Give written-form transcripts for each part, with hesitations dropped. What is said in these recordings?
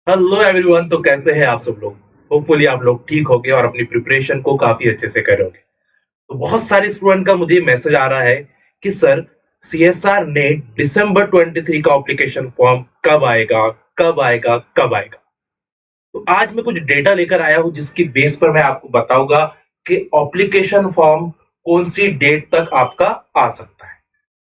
Hello everyone. तो कैसे हैं आप सब लोग? होपफुली आप लोग ठीक होगे और अपनी प्रिपरेशन को काफी अच्छे से करोगे। तो बहुत सारे स्टूडेंट का मुझे मैसेज आ रहा है कि सर, सीएसआर नेट दिसंबर 23 का एप्लीकेशन फॉर्म कब आएगा, कब आएगा, कब आएगा। तो आज मैं कुछ डेटा लेकर आया हूं जिसकी बेस पर मैं आपको बताऊंगा कि एप्लीकेशन फॉर्म कौन सी डेट तक आपका आ सकता है।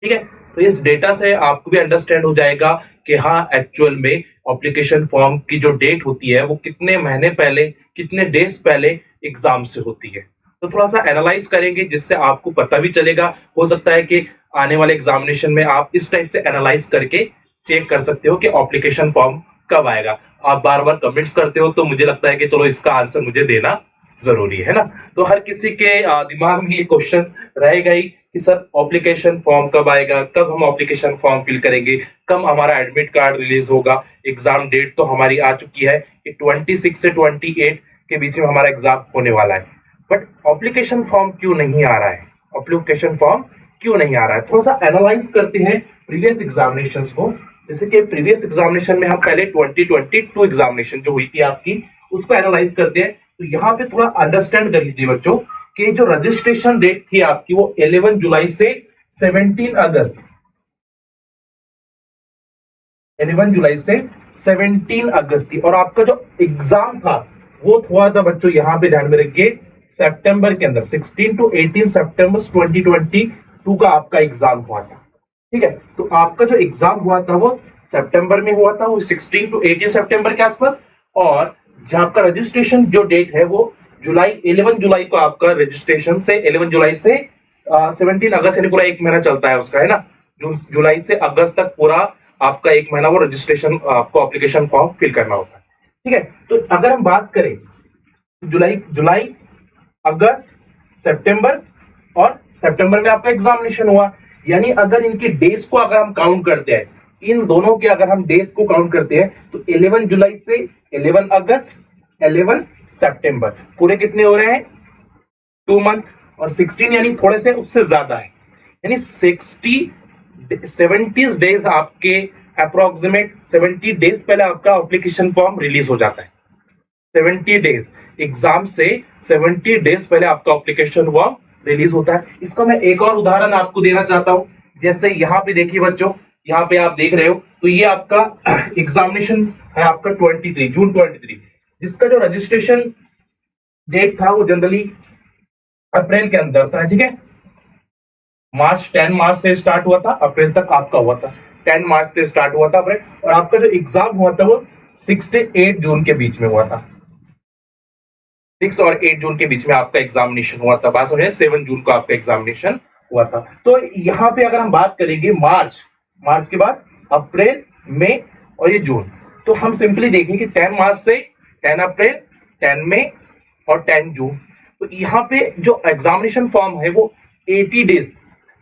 ठीक है। तो इस डेटा से आपको भी अंडरस्टैंड हो जाएगा कि हाँ, एक्चुअल में एप्लीकेशन फॉर्म की जो डेट होती है वो कितने महीने पहले, कितने डेज पहले एग्जाम से होती है। तो थोड़ा सा एनालाइज करेंगे जिससे आपको पता भी चलेगा। हो सकता है कि आने वाले एग्जामिनेशन में आप इस टाइप से एनालाइज करके चेक कर सकते हो कि एप्लीकेशन फॉर्म कब आएगा। आप बार बार कमेंट्स करते हो तो मुझे लगता है कि चलो इसका आंसर मुझे देना जरूरी है ना। तो हर किसी के दिमाग में ये क्वेश्चन रहेगा ही कि सर एप्लीकेशन फॉर्म कब आएगा, कब हम एप्लीकेशन फॉर्म फिल करेंगे, कब हमारा एडमिट कार्ड रिलीज होगा। एग्जाम डेट तो हमारी आ चुकी है कि 26 से 28 के बीच में हमारा एग्जाम होने वाला है। बट एप्लीकेशन फॉर्म क्यों नहीं आ रहा है? एप्लीकेशन फॉर्म क्यों नहीं आ रहा है, थोड़ा सा एनालाइज करते हैं प्रीवियस एग्जामिनेशंस को। जैसे कि प्रीवियस एग्जामिनेशन में हम पहले 2022 एग्जामिनेशन जो हुई थी आपकी, उसको एनालाइज करते हैं। तो यहाँ पे थोड़ा अंडरस्टैंड कर लीजिए बच्चों कि जो रजिस्ट्रेशन डेट थी आपकी वो 11 जुलाई से 17 अगस्त, 11 जुलाई से 17 अगस्त थी। और आपका जो एग्जाम था वो हुआ था बच्चों, यहां पे ध्यान में रखिए, सितंबर के अंदर 16 टू 18 सितंबर 2022 का आपका एग्जाम हुआ था। ठीक है। तो आपका जो एग्जाम हुआ था वो सितंबर में हुआ था, वो 16 टू 18 सितंबर के आसपास। और जहां आपका रजिस्ट्रेशन जो डेट है वो जुलाई, 11 जुलाई को आपका रजिस्ट्रेशन से 11 जुलाई से 17 अगस्त, यानी पूरा एक महीना चलता है उसका, है ना। जून जुलाई से अगस्त तक पूरा आपका एक महीना वो रजिस्ट्रेशन, आपको एप्लीकेशन फॉर्म फिल करना होता है। ठीक है। तो अगर हम बात करें जुलाई जुलाई अगस्त, सितंबर, और सितंबर में आपका एग्जामिनेशन हुआ, यानी अगर इनके डेज को अगर हम काउंट करते हैं, इन दोनों के अगर हम डेज को काउंट करते हैं तो 11 जुलाई से 11 अगस्त, 11 सितंबर, पूरे कितने हो रहे हैं? 2 मंथ। और 16 यानी थोड़े से उससे ज्यादा है, यानी 70 डेज आपके, अप्रोक्सीमेट 70 डेज पहले आपका एप्लीकेशन फॉर्म रिलीज हो जाता है। 70 डेज एग्जाम से 70 डेज पहले आपका एप्लीकेशन फॉर्म रिलीज होता है। इसका मैं एक और उदाहरण आपको देना चाहता हूं। जैसे यहाँ पे देखिए बच्चों, यहाँ पे आप देख रहे हो तो ये आपका एग्जामिनेशन है आपका 23 जून 23, जिसका जो रजिस्ट्रेशन डेट था वो जनरली अप्रैल के अंदर था। ठीक है। मार्च, 10 मार्च से स्टार्ट हुआ था, अप्रैल तक आपका हुआ था। 10 मार्च से स्टार्ट हुआ था अप्रैल, और आपका जो एग्जाम हुआ था वो 6 से 8 जून के बीच में हुआ था। 6 और 8 जून के बीच में आपका एग्जामिनेशन हुआ था। बात समझे, 7 जून को आपका एग्जामिनेशन हुआ था। तो यहाँ पे अगर हम बात करेंगे मार्च, मार्च के बाद अप्रैल, मई और ये जून, तो हम सिंपली देखें कि 10 मार्च से 10 अप्रैल, 10 मई और 10 जून। तो यहाँ पे जो एग्जामिनेशन फॉर्म है वो 80 डेज,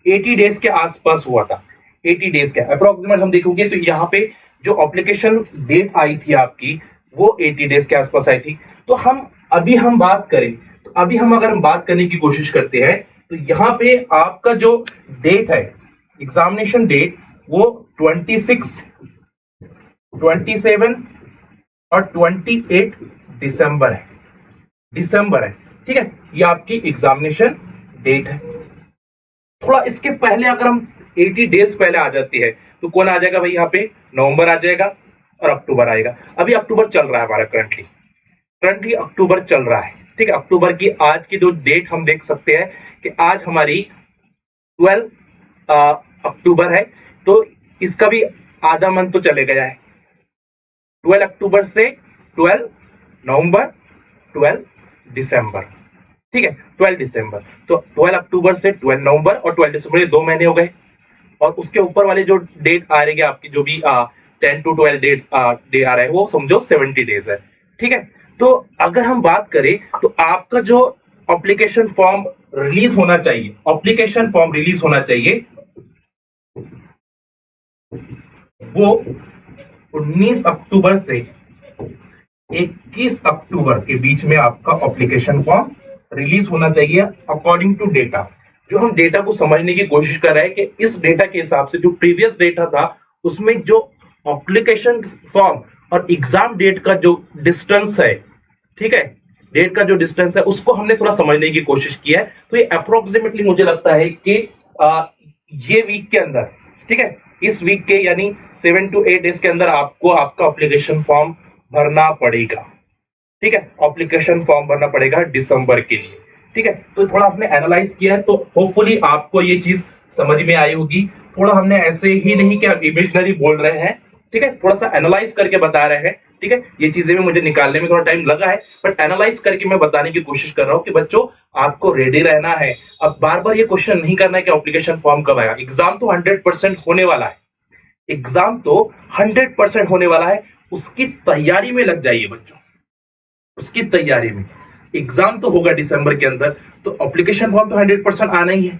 80 डेज के आसपास हुआ था। 80 डेज के अप्रोक्सीमेट हम देखोगे तो यहाँ पे जो एप्लीकेशन डेट आई थी आपकी वो 80 डेज के आसपास आई थी। तो हम बात करें, तो अभी हम अगर हम बात करने की कोशिश करते हैं तो यहाँ पे आपका जो डेट है, एग्जामिनेशन डेट, वो 26, 27 और 28 दिसंबर है, दिसंबर है। ठीक है। ये आपकी एग्जामिनेशन डेट है। थोड़ा इसके पहले अगर हम 80 डेज पहले आ जाती है तो कौन आ जाएगा भाई? यहाँ पे नवंबर आ जाएगा और अक्टूबर आएगा। अभी अक्टूबर चल रहा है हमारा, करंटली करंटली अक्टूबर चल रहा है। ठीक है। अक्टूबर की आज की जो डेट हम देख सकते हैं कि आज हमारी 12 अक्टूबर है। तो इसका भी आधा मंथ तो चले गया है। 12 अक्टूबर से 12 नवंबर, 12 दिसंबर। ठीक है। 12 दिसंबर, तो 12 अक्टूबर से 12 नवंबर और 12 दिसंबर, ये 2 महीने हो गए। और उसके ऊपर वाले जो डेट आ रही है आपकी, जो भी 10 to 12 डेट डे आ रहा है, वो समझो 70 डेज है। ठीक है। तो अगर हम बात करें तो आपका जो एप्लीकेशन फॉर्म रिलीज होना चाहिए, एप्लीकेशन फॉर्म रिलीज होना चाहिए वो 19 अक्टूबर से 21 अक्टूबर के बीच में आपका एप्लीकेशन फॉर्म रिलीज होना चाहिए, अकॉर्डिंग टू डेटा। जो हम डेटा को समझने की कोशिश कर रहे हैं कि इस डेटा के हिसाब से जो प्रीवियस डेटा था उसमें जो एप्लीकेशन फॉर्म और एग्जाम डेट का जो डिस्टेंस है, ठीक है, डेट का जो डिस्टेंस है उसको हमने थोड़ा समझने की कोशिश की है। तो ये अप्रोक्सीमेटली मुझे लगता है कि ये वीक के अंदर, ठीक है, इस वीक के यानी 7 to 8 डेज के अंदर आपको आपका एप्लीकेशन फॉर्म भरना पड़ेगा, ठीक है, एप्लीकेशन फॉर्म भरना पड़ेगा दिसंबर के लिए, ठीक है। तो थोड़ा आपने एनालाइज किया है तो होपफुली आपको ये चीज समझ में आई होगी। थोड़ा हमने ऐसे ही नहीं कि आप इमेजिनरी बोल रहे हैं, ठीक है, थोड़ा सा एनालाइज करके बता रहे हैं, ठीक है। ये चीजें भी मुझे निकालने में थोड़ा टाइम लगा है, बट एनालाइज करके मैं बताने की कोशिश कर रहा हूँ कि बच्चों आपको रेडी रहना है। अब बार बार ये क्वेश्चन नहीं करना है कि एप्लीकेशन फॉर्म कब आएगा। एग्जाम तो 100% होने वाला है, एग्जाम तो 100% होने वाला है, उसकी तैयारी में लग जाइए बच्चों, उसकी तैयारी में। एग्जाम तो होगा दिसंबर के अंदर, तो एप्लीकेशन फॉर्म तो 100% आना ही है,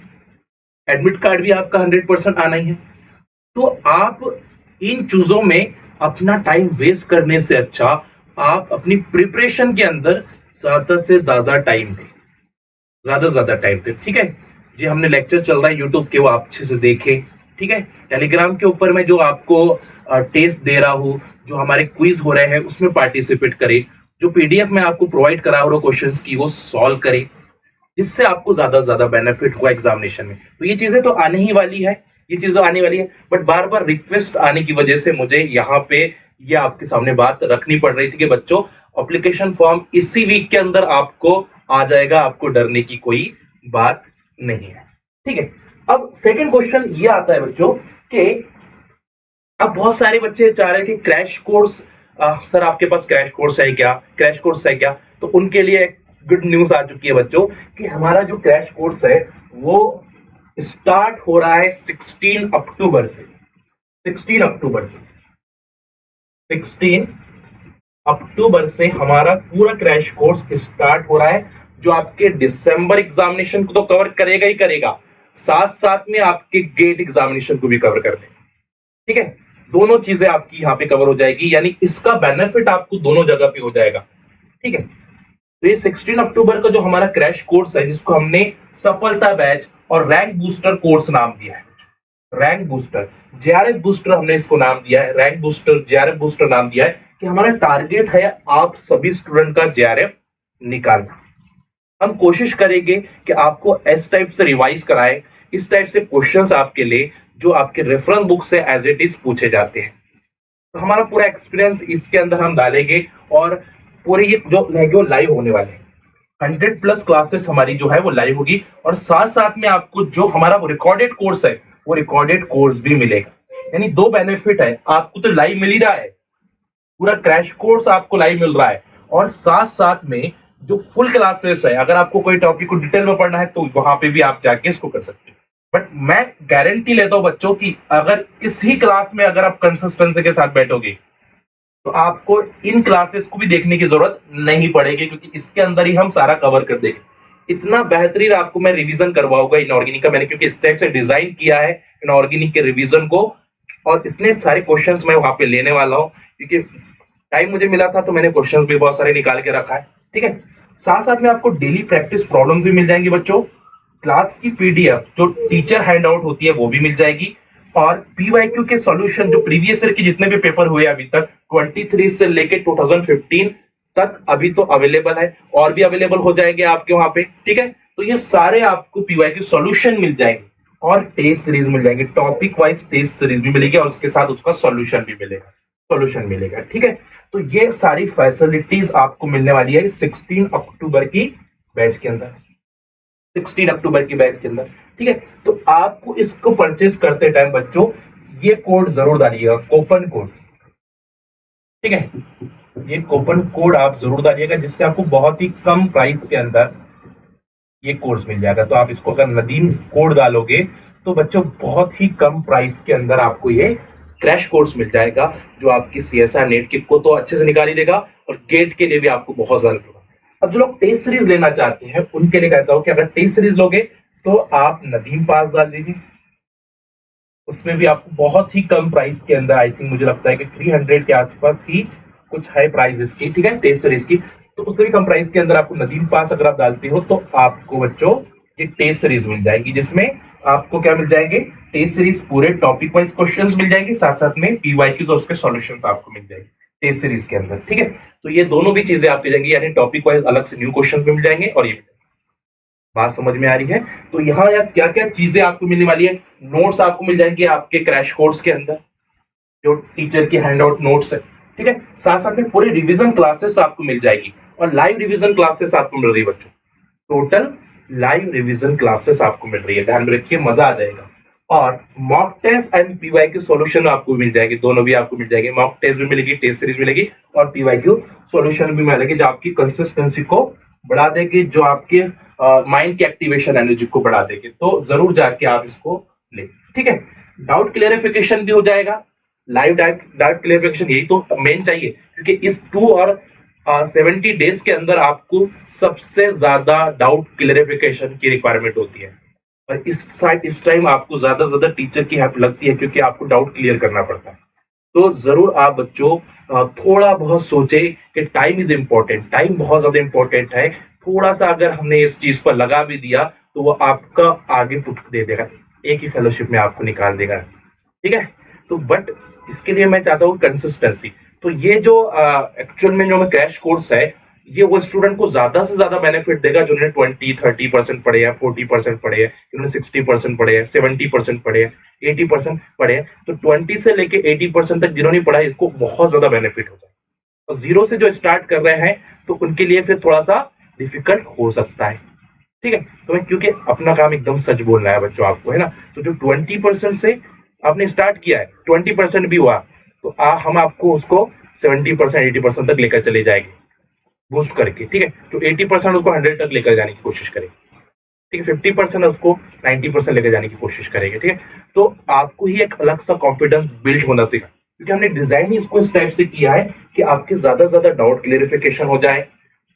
एडमिट कार्ड भी आपका 100% आना ही है। तो आप इन चीजों में अपना टाइम वेस्ट करने से अच्छा आप अपनी प्रिपरेशन के अंदर ज्यादा से ज्यादा टाइम दें, ज्यादा से ज्यादा टाइम दें, ठीक है। जी हमने लेक्चर चल रहा है यूट्यूब के, वो आप अच्छे से देखें, ठीक है। टेलीग्राम के ऊपर मैं जो आपको टेस्ट दे रहा हूँ, जो हमारे क्विज हो रहे हैं उसमें पार्टिसिपेट करें, जो पीडीएफ में आपको प्रोवाइड करा रहा हूँ क्वेश्चंस की वो सॉल्व करें, जिससे आपको ज्यादा से ज्यादा बेनिफिट हुआ एग्जामिनेशन में। तो ये चीजें तो आने ही वाली है, ये चीजें आने वाली है, बट बार बार रिक्वेस्ट आने की वजह से मुझे यहाँ पे ये आपके सामने बात रखनी पड़ रही थी कि बच्चों एप्लीकेशन फॉर्म इसी वीक के अंदर आपको आ जाएगा, आपको डरने की कोई बात नहीं है, ठीक है। अब सेकंड क्वेश्चन ये आता है बच्चों कि अब बहुत सारे बच्चे चाह रहे हैं कि क्रैश कोर्स, सर आपके पास क्रैश कोर्स है क्या, क्रैश कोर्स है क्या। तो उनके लिए गुड न्यूज आ चुकी है बच्चों कि हमारा जो क्रैश कोर्स है वो स्टार्ट हो रहा है 16 अक्टूबर से, 16 अक्टूबर से, 16 अक्टूबर से हमारा पूरा क्रैश कोर्स स्टार्ट हो रहा है, जो आपके दिसंबर एग्जामिनेशन को तो कवर करेगा ही करेगा, साथ साथ में आपके गेट एग्जामिनेशन को भी कवर कर देगा, ठीक है। दोनों चीजें आपकी यहाँ पे कवर हो जाएगी, यानी इसका बेनिफिट आपको दोनों जगह पे हो जाएगा, ठीक है। तो ये 16 अक्टूबर का जो हमारा क्रैश कोर्स है, जिसको हमने सफलता बैच और रैंक बूस्टर कोर्स नाम दिया है, रैंक बूस्टर जेआरएफ बूस्टर हमने इसको नाम दिया है, रैंक बूस्टर जेआरएफ बूस्टर नाम दिया है कि हमारा टारगेट है आप सभी स्टूडेंट का जेआरएफ निकालना। हम कोशिश करेंगे कि आपको इस टाइप से रिवाइज कराए, इस टाइप से क्वेश्चंस आपके लिए जो आपके रेफरेंस बुक से एज इट इज पूछे जाते हैं। तो हमारा पूरा एक्सपीरियंस इसके अंदर हम डालेंगे और पूरे ये जो रहेंगे लाइव होने वाले हैं, 100+ क्लासेस हमारी जो है वो लाइव होगी, और साथ साथ में आपको जो हमारा वो रिकॉर्डेड कोर्स है वो रिकॉर्डेड कोर्स भी मिलेगा। यानी दो बेनिफिट है, आपको तो लाइव मिल ही रहा है, पूरा क्रैश कोर्स आपको लाइव मिल रहा है, और साथ साथ में जो फुल क्लासेस है, अगर आपको कोई टॉपिक को डिटेल में पढ़ना है तो वहां पे भी आप जाके इसको कर सकते हो। बट मैं गारंटी लेता हूं बच्चों की अगर इसी क्लास में अगर आप कंसिस्टेंसी के साथ बैठोगे तो आपको इन क्लासेस को भी देखने की जरूरत नहीं पड़ेगी, क्योंकि इसके अंदर ही हम सारा कवर कर देंगे। इतना बेहतरीन आपको मैं रिवीजन करवाऊंगा इनऑर्गेनिक का, मैंने क्योंकि इस टाइप से डिजाइन किया है इनऑर्गेनिक के रिवीजन को, और इतने सारे क्वेश्चंस मैं वहां पे लेने वाला हूं, क्योंकि टाइम मुझे मिला था तो मैंने क्वेश्चंस भी बहुत सारे निकाल के रखा है, ठीक है। साथ साथ में आपको डेली प्रैक्टिस प्रॉब्लम्स भी मिल जाएंगी बच्चों, क्लास की पीडीएफ जो टीचर हैंड आउट होती है वो भी मिल जाएगी, और पीवाईक्यू के सॉल्यूशन जो प्रीवियस ईयर के जितने भी पेपर हुए अभी तक 23 से लेके 2015 तक अभी तो अवेलेबल है, और भी अवेलेबल हो जाएंगे आपके वहां पे, ठीक है। तो ये सारे आपको पीवाईक्यू सॉल्यूशन मिल जाएंगे, और टेस्ट सीरीज मिल जाएंगे, टॉपिक वाइज टेस्ट सीरीज भी मिलेगी, और उसके साथ उसका सॉल्यूशन भी मिलेगा, सॉल्यूशन मिलेगा, ठीक है। तो ये सारी फैसिलिटीज आपको मिलने वाली है 16 अक्टूबर की बैच के अंदर, 16 अक्टूबर की बैच के अंदर, ठीक है। तो आपको इसको परचेस करते टाइम बच्चों ये कोड जरूर डालिएगा, कूपन कोड, ठीक है। ये कूपन कोड आप जरूर डालिएगा, जिससे आपको बहुत ही कम प्राइस के अंदर ये कोर्स मिल जाएगा। तो आप इसको अगर नदीम कोड डालोगे तो बच्चों बहुत ही कम प्राइस के अंदर आपको ये क्रैश कोर्स मिल जाएगा, जो आपकी सीएसआर नेट की को तो अच्छे से निकाल ही देगा, और गेट के लिए भी आपको बहुत ज्यादा होगा। अब जो लोग टेस्ट सीरीज लेना चाहते हैं उनके लिए कहता हूं कि अगर टेस्ट सीरीज लोगे तो आप नदीम पास डाल दीजिए, उसमें भी आपको बहुत ही कम प्राइस के अंदर, आई थिंक मुझे लगता है कि 300 के आसपास ही कुछ है प्राइस इसकी, ठीक है, टेस्ट सीरीज की। तो उससे भी कम प्राइस के अंदर आपको नदीम पास अगर आप डालते हो तो आपको बच्चों ये टेस्ट सीरीज मिल जाएगी, जिसमें आपको क्या मिल जाएंगे, टेस्ट सीरीज पूरे टॉपिक वाइज क्वेश्चंस मिल जाएंगे, साथ साथ में पीवाईक्यूज और उसके सॉल्यूशंस आपको मिल जाएंगे। टेस्ट सीरीज के अंदर, ठीक है। तो ये दोनों भी चीजें आपकी जाएंगी, यानी टॉपिक वाइज अलग से न्यू क्वेश्चन भी मिल जाएंगे, और ये बात समझ में आ रही है। तो यहाँ यार क्या क्या चीजें आपको मिलने वाली है, नोट्स आपको मिल जाएंगे आपके क्रैश कोर्स के अंदर, जो टीचर की हैंड आउट नोट्स है, ठीक है। साथ साथ में पूरी रिवीजन क्लासेस आपको मिल जाएगी, और लाइव रिवीजन क्लासेस आपको मिल रही है बच्चों, टोटल लाइव रिवीजन क्लासेस आपको मिल रही है, ध्यान में रखिए, मजा आ जाएगा। और mock test and PYQ solution आपको मिल जाएगी, दोनों भी आपको मिल जाएगी, मॉक टेस्ट भी मिलेगी, टेस्ट सीरीज मिलेगी, और पीवाईक्यू सॉल्यूशन भी मिलेगी, जो आपकी कंसिस्टेंसी को बढ़ा देगी, जो आपके माइंड की एक्टिवेशन एनर्जी को बढ़ा देगी। तो जरूर जाके आप इसको ले, ठीक है। डाउट क्लियरिफिकेशन भी हो जाएगा, लाइव डाउट क्लियरिफिकेशन, यही तो मेन चाहिए, क्योंकि इस 2 और 70 डेज के अंदर आपको सबसे ज्यादा डाउट क्लियरिफिकेशन की रिक्वायरमेंट होती है, और इस टाइम आपको ज्यादा से ज्यादा टीचर की हेल्प लगती है, क्योंकि आपको डाउट क्लियर करना पड़ता है। तो जरूर आप बच्चों थोड़ा बहुत सोचे कि टाइम इज इम्पोर्टेंट, टाइम बहुत ज्यादा इम्पोर्टेंट है। थोड़ा सा अगर हमने इस चीज पर लगा भी दिया तो वो आपका आगे पुट दे देगा, एक ही फेलोशिप में आपको निकाल देगा, ठीक है। तो बट इसके लिए मैं चाहता हूँ कंसिस्टेंसी। तो ये जो एक्चुअल में जो क्रैश कोर्स है, ये वो स्टूडेंट को ज्यादा से ज्यादा बेनिफिट देगा जिन्होंने 20-30% पढ़े हैं, 40% पढ़े हैं, जिन्होंने 60% पढ़े हैं, 70% पढ़े हैं, 80% पढ़े हैं। तो 20 से लेके 80% तक जिन्होंने पढ़ा है, इसको बहुत ज्यादा बेनिफिट होगा। और जीरो से जो स्टार्ट कर रहे हैं तो उनके लिए फिर थोड़ा सा डिफिकल्ट हो सकता है, ठीक है। तो मैं क्योंकि अपना काम एकदम सच बोलना है बच्चों आपको, है ना। तो जो 20% से आपने स्टार्ट किया है, 20% भी हुआ, तो हम आपको उसको 70% 80% तक लेकर चले जाएंगे, बूस्ट करके, ठीक है। जो 80% उसको 100 तक लेकर जाने की कोशिश करेंगे, ठीक है। 50% उसको 90% लेकर जाने की कोशिश करेंगे, ठीक है। तो आपको ही एक अलग सा कॉन्फिडेंस बिल्ड होना चाहिए, क्योंकि हमने डिजाइन ही इसको इस टाइप से किया है कि आपके ज्यादा से ज्यादा डाउट क्लियरिफिकेशन हो जाए,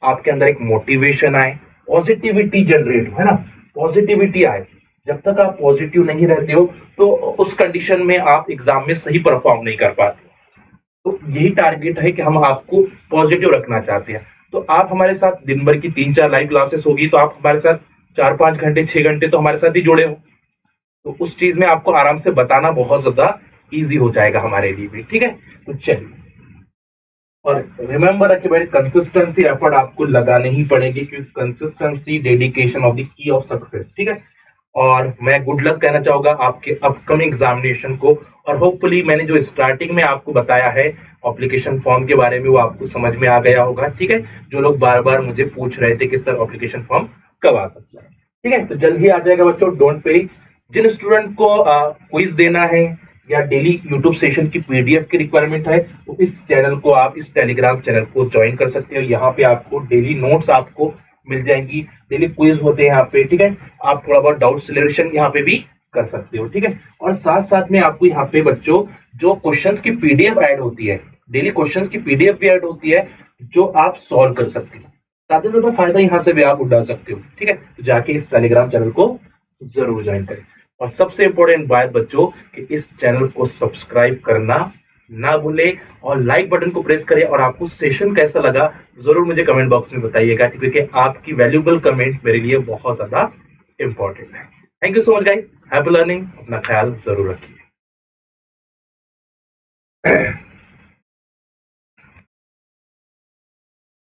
आपके अंदर एक मोटिवेशन आए, पॉजिटिविटी जनरेट हो, है ना, पॉजिटिविटी आए। जब तक आप पॉजिटिव नहीं रहते हो तो उस कंडीशन में आप एग्जाम में सही परफॉर्म नहीं कर पाते। तो यही टारगेट है कि हम आपको पॉजिटिव रखना चाहते हैं। तो आप हमारे साथ दिन भर की 3-4 लाइव क्लासेस होगी, तो आप हमारे साथ 4-5 घंटे 6 घंटे तो हमारे साथ ही जुड़े हो, तो उस चीज में आपको आराम से बताना बहुत ज्यादा इजी हो जाएगा हमारे लिए भी, ठीक है। तो चलिए, और रिमेंबर रखिए भाई, कंसिस्टेंसी एफर्ट आपको लगाने ही पड़ेगी, क्योंकि consistency dedication of the key of success, ठीक है। और मैं गुड लक कहना चाहूंगा आपके अपकमिंग एग्जामिनेशन को, और होपफुली मैंने जो स्टार्टिंग में आपको बताया है एप्लीकेशन फॉर्म के बारे में, वो आपको समझ में आ गया होगा, ठीक है। जो लोग बार बार मुझे पूछ रहे थे कि सर एप्लीकेशन फॉर्म कब आ सकता है, ठीक है, तो जल्द ही आ जाएगा बच्चों, डोंट वेरी। जिन स्टूडेंट को क्विज देना है या डेली यूट्यूब सेशन की पीडीएफ की रिक्वायरमेंट है, तो इस चैनल को आप, इस टेलीग्राम चैनल को ज्वाइन कर सकते हो। यहाँ पे आपको डेली नोट्स आपको मिल जाएंगी, डेली क्विज होते हैं यहाँ पे, ठीक है। आप थोड़ा बहुत डाउट सॉल्यूशन यहाँ पे भी कर सकते हो, ठीक है। और साथ साथ में आपको यहाँ पे बच्चों जो क्वेश्चंस की पीडीएफ ऐड होती है, डेली क्वेश्चंस की पीडीएफ भी ऐड होती है, जो आप सॉल्व कर सकते हो। ज्यादा से ज्यादा फायदा यहाँ से भी आप उठा सकते हो, ठीक है। तो जाके इस टेलीग्राम चैनल को जरूर ज्वाइन करें। और सबसे इंपॉर्टेंट बात बच्चों, कि इस चैनल को सब्सक्राइब करना ना भूले, और लाइक बटन को प्रेस करें, और आपको सेशन कैसा लगा जरूर मुझे कमेंट बॉक्स में बताइएगा, क्योंकि आपकी वैल्यूएबल कमेंट मेरे लिए बहुत ज्यादा इंपॉर्टेंट है। Thank you so much guys, happy learning, अपना ख्याल जरूर रखिए।